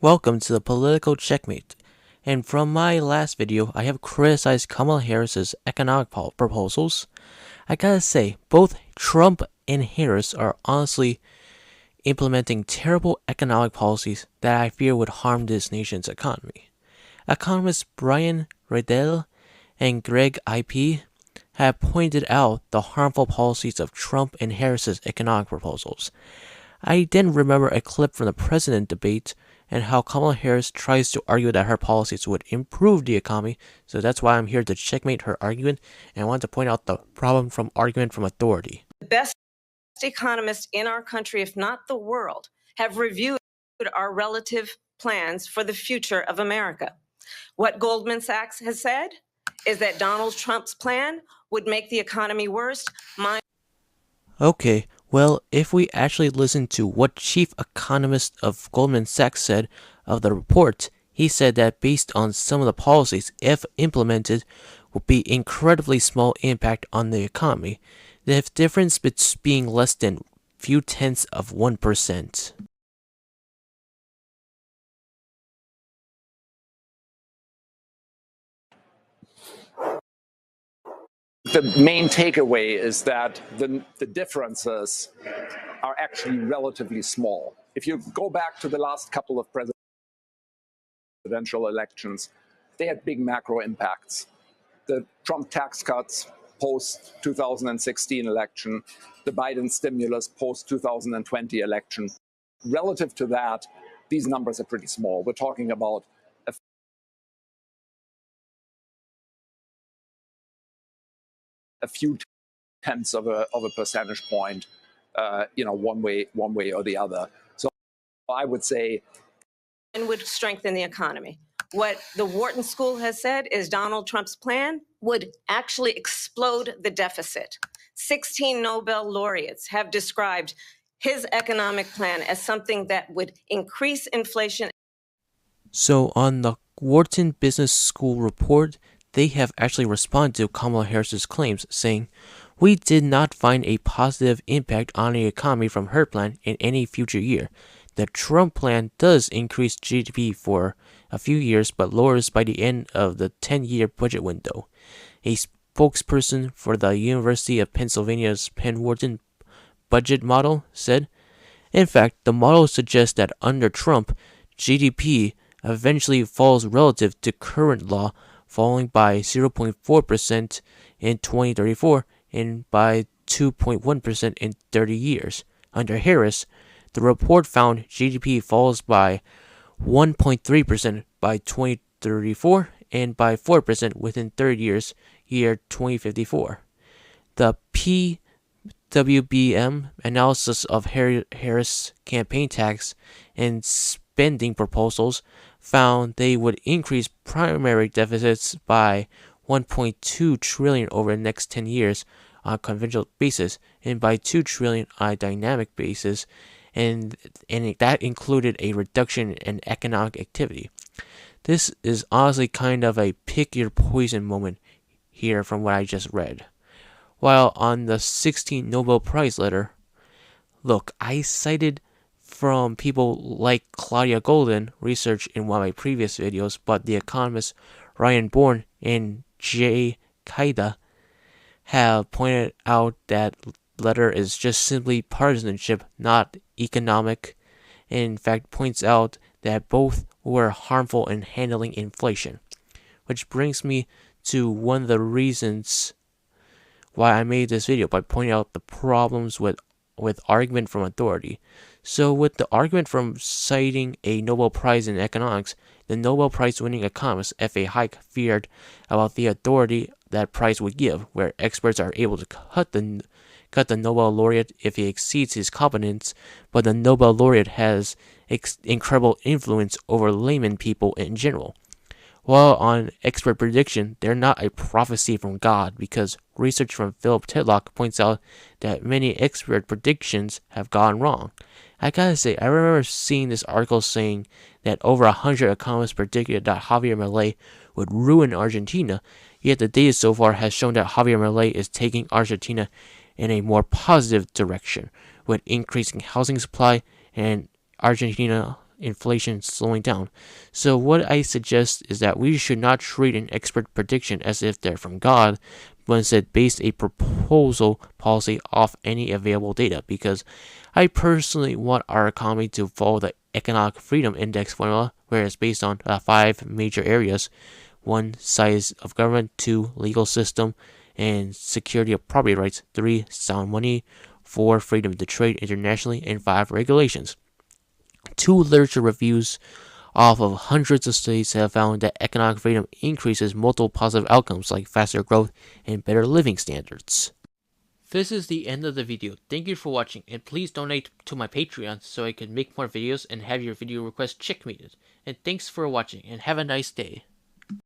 Welcome to the Political Checkmate. And from my last video, I have criticized Kamala Harris's economic proposals. I gotta say, both Trump and Harris are honestly implementing terrible economic policies that I fear would harm this nation's economy. Economists Brian Riddell and Greg IP have pointed out the harmful policies of Trump and Harris's economic proposals. I then remember a clip from the president debate and how Kamala Harris tries to argue that her policies would improve the economy, so that's why I'm here to checkmate her argument, and I want to point out the problem from argument from authority. The best economists in our country, if not the world, have reviewed our relative plans for the future of America. What Goldman Sachs has said is that Donald Trump's plan would make the economy worse. Okay, well, if we actually listen to what chief economist of Goldman Sachs said of the report, he said that based on some of the policies, if implemented, would be incredibly small impact on the economy, the difference being less than few tenths of 1%. The main takeaway is that the differences are actually relatively small. If you go back to the last couple of presidential elections, they had big macro impacts. The Trump tax cuts post-2016 election, the Biden stimulus post-2020 election. Relative to that, these numbers are pretty small. We're talking about a few tenths of a percentage point, one way or the other. So I would say, and would strengthen the economy. What the Wharton School has said is Donald Trump's plan would actually explode the deficit. 16 Nobel laureates have described his economic plan as something that would increase inflation. So on the Wharton Business School report, they have actually responded to Kamala Harris's claims, saying, "We did not find a positive impact on the economy from her plan in any future year. The Trump plan does increase GDP for a few years, but lowers by the end of the 10-year budget window." A spokesperson for the University of Pennsylvania's Penn-Wharton budget model said, "In fact, the model suggests that under Trump, GDP eventually falls relative to current law, falling by 0.4% in 2034 and by 2.1% in 30 years. Under Harris, the report found GDP falls by 1.3% by 2034 and by 4% within 30 years, year 2054. The PWBM analysis of Harris' campaign tax and spending proposals found they would increase primary deficits by 1.2 trillion over the next 10 years on a conventional basis and by 2 trillion on a dynamic basis, and that included a reduction in economic activity. This is honestly kind of a pick your poison moment here from what I just read. While on the 16 Nobel Prize letter, look, I cited from people like Claudia Golden research in one of my previous videos, but the economists Ryan Bourne and Jay Kaida have pointed out that letter is just simply partisanship, not economic, and in fact points out that both were harmful in handling inflation. Which brings me to one of the reasons why I made this video, by pointing out the problems with argument from authority. So with the argument from citing a Nobel Prize in economics, the Nobel Prize winning economist F.A. Hayek feared about the authority that prize would give, where experts are able to cut the Nobel laureate if he exceeds his competence, but the Nobel laureate has incredible influence over layman people in general. While on expert prediction, they're not a prophecy from God, because research from Philip Tedlock points out that many expert predictions have gone wrong. I gotta say, I remember seeing this article saying that over 100 economists predicted that Javier Milei would ruin Argentina, yet the data so far has shown that Javier Milei is taking Argentina in a more positive direction, with increasing housing supply and Argentina inflation slowing down. So what I suggest is that we should not treat an expert prediction as if they're from God, but instead base a proposal policy off any available data, because I personally want our economy to follow the economic freedom index formula, where it's based on 5 major areas: 1, size of government; 2, legal system and security of property rights; 3, sound money; 4, freedom to trade internationally; and 5, regulations. 2 literature reviews of hundreds of studies have found that economic freedom increases multiple positive outcomes like faster growth and better living standards. This is the end of the video. Thank you for watching, and please donate to my Patreon so I can make more videos and have your video requests checkmated. And thanks for watching, and have a nice day.